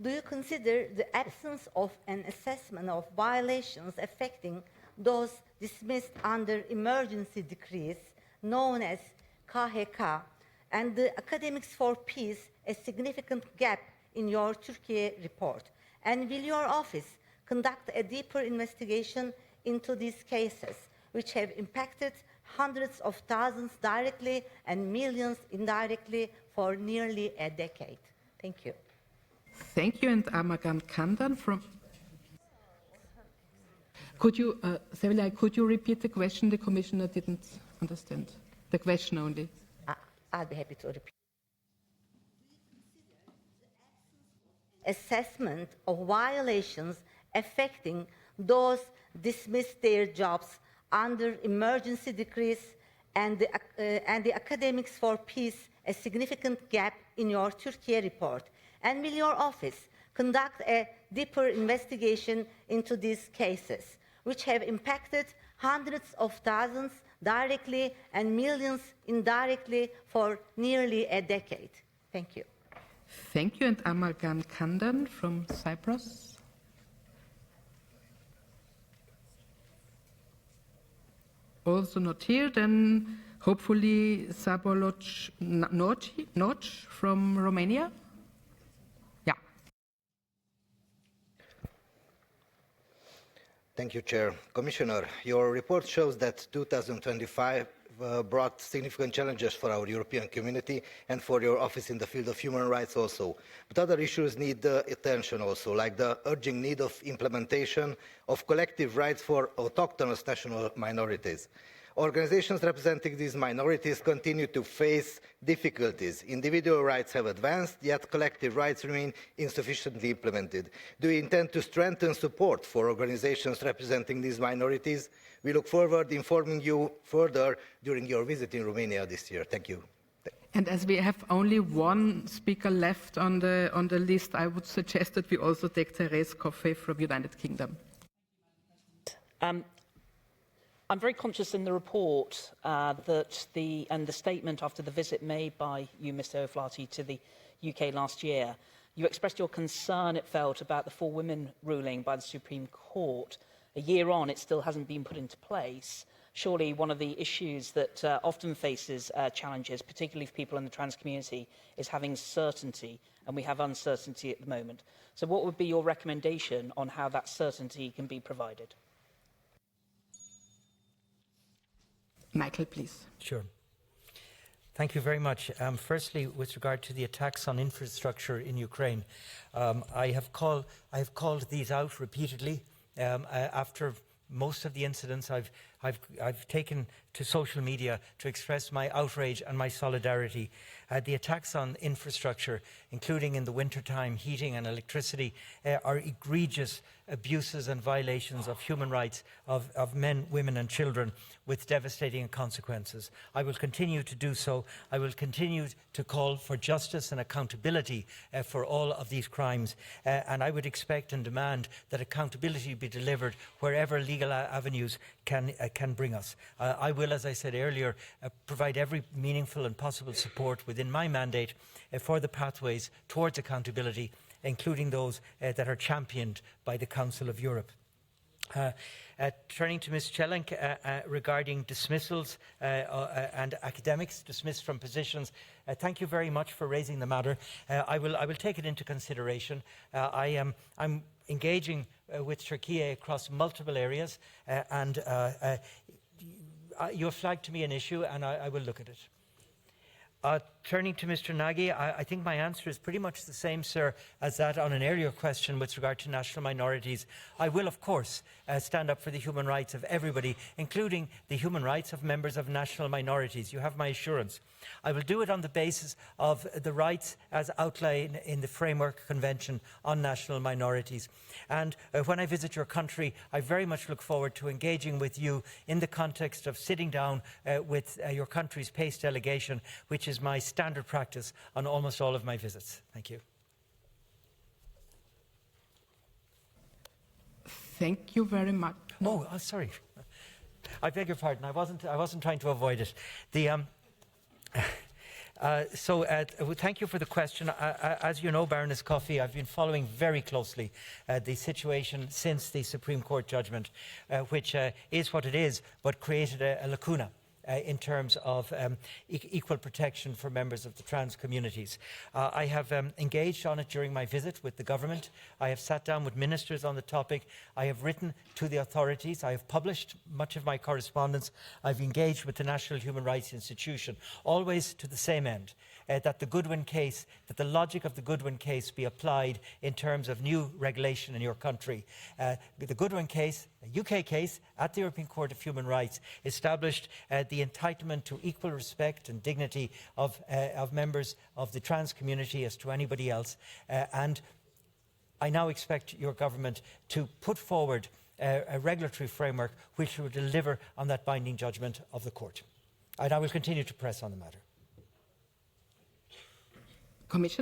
Do you consider the absence of an assessment of violations affecting those dismissed under emergency decrees, known as KHK, and the Academics for Peace a significant gap in your Türkiye report? And will your office conduct a deeper investigation into these cases, which have impacted hundreds of thousands directly and millions indirectly for nearly a decade? Thank you. Thank you, and Amagan Kandan from... Could you, Sevilay, could you repeat the question? The Commissioner didn't understand. The question only. I'll be happy to repeat. Assessment of violations affecting those dismissed their jobs under emergency decrees and the Academics for Peace a significant gap in your Türkiye report? And will your office conduct a deeper investigation into these cases, which have impacted hundreds of thousands directly and millions indirectly for nearly a decade? Thank you. Thank you, and Amagan Kandan from Cyprus. Also not here, then hopefully Saboloc Noc from Romania. Yeah. Thank you, Chair. Commissioner, your report shows that 2025 brought significant challenges for our European community and for your office in the field of human rights also. But other issues need attention also, like the urgent need of implementation of collective rights for autochthonous national minorities. Organizations representing these minorities continue to face difficulties. Individual rights have advanced, yet collective rights remain insufficiently implemented. Do you intend to strengthen support for organizations representing these minorities? We look forward to informing you further during your visit in Romania this year. Thank you. And as we have only one speaker left on the list, I would suggest that we also take Therese Coffey from United Kingdom. I'm very conscious in the report and the statement after the visit made by you, Mr. O'Flaherty, to the UK last year, you expressed your concern, it felt, about the 4 women ruling by the Supreme Court. A year on, it still hasn't been put into place. Surely one of the issues that often faces challenges, particularly for people in the trans community, is having certainty, and we have uncertainty at the moment. So what would be your recommendation on how that certainty can be provided? Michael, please. Sure. Thank you very much. Firstly, with regard to the attacks on infrastructure in Ukraine, I have called these out repeatedly. After most of the incidents, I've taken to social media to express my outrage and my solidarity. The attacks on infrastructure, including in the wintertime, heating and electricity, are egregious abuses and violations of human rights of men, women and children with devastating consequences. I will continue to do so. I will continue to call for justice and accountability for all of these crimes. And I would expect and demand that accountability be delivered wherever legal avenues can bring us. I will, as I said earlier, provide every meaningful and possible support within my mandate for the pathways towards accountability, including those that are championed by the Council of Europe. Turning to Ms. Çelenk regarding dismissals and academics dismissed from positions, thank you very much for raising the matter. I will take it into consideration. I'm engaging with Türkiye across multiple areas, and you have flagged to me an issue, and I will look at it. Turning to Mr. Nagy, I think my answer is pretty much the same, sir, as that on an earlier question with regard to national minorities. I will, of course, stand up for the human rights of everybody, including the human rights of members of national minorities. You have my assurance. I will do it on the basis of the rights as outlined in the Framework Convention on National Minorities. And when I visit your country, I very much look forward to engaging with you in the context of sitting down with your country's PACE delegation, which is my standard practice on almost all of my visits. Thank you. Thank you very much. Oh, sorry. I beg your pardon. I wasn't trying to avoid it. Thank you for the question. As you know, Baroness Coffey, I've been following very closely the situation since the Supreme Court judgment, which is what it is, but created a lacuna in terms of equal protection for members of the trans communities. I have engaged on it during my visit with the government. I have sat down with ministers on the topic. I have written to the authorities. I have published much of my correspondence. I've engaged with the National Human Rights Institution, always to the same end, that the Goodwin case, that the logic of the Goodwin case be applied in terms of new regulation in your country. The Goodwin case, a UK case at the European Court of Human Rights, established the entitlement to equal respect and dignity of members of the trans community as to anybody else. And I now expect your government to put forward a regulatory framework which will deliver on that binding judgment of the court. And I will continue to press on the matter. Commissioner?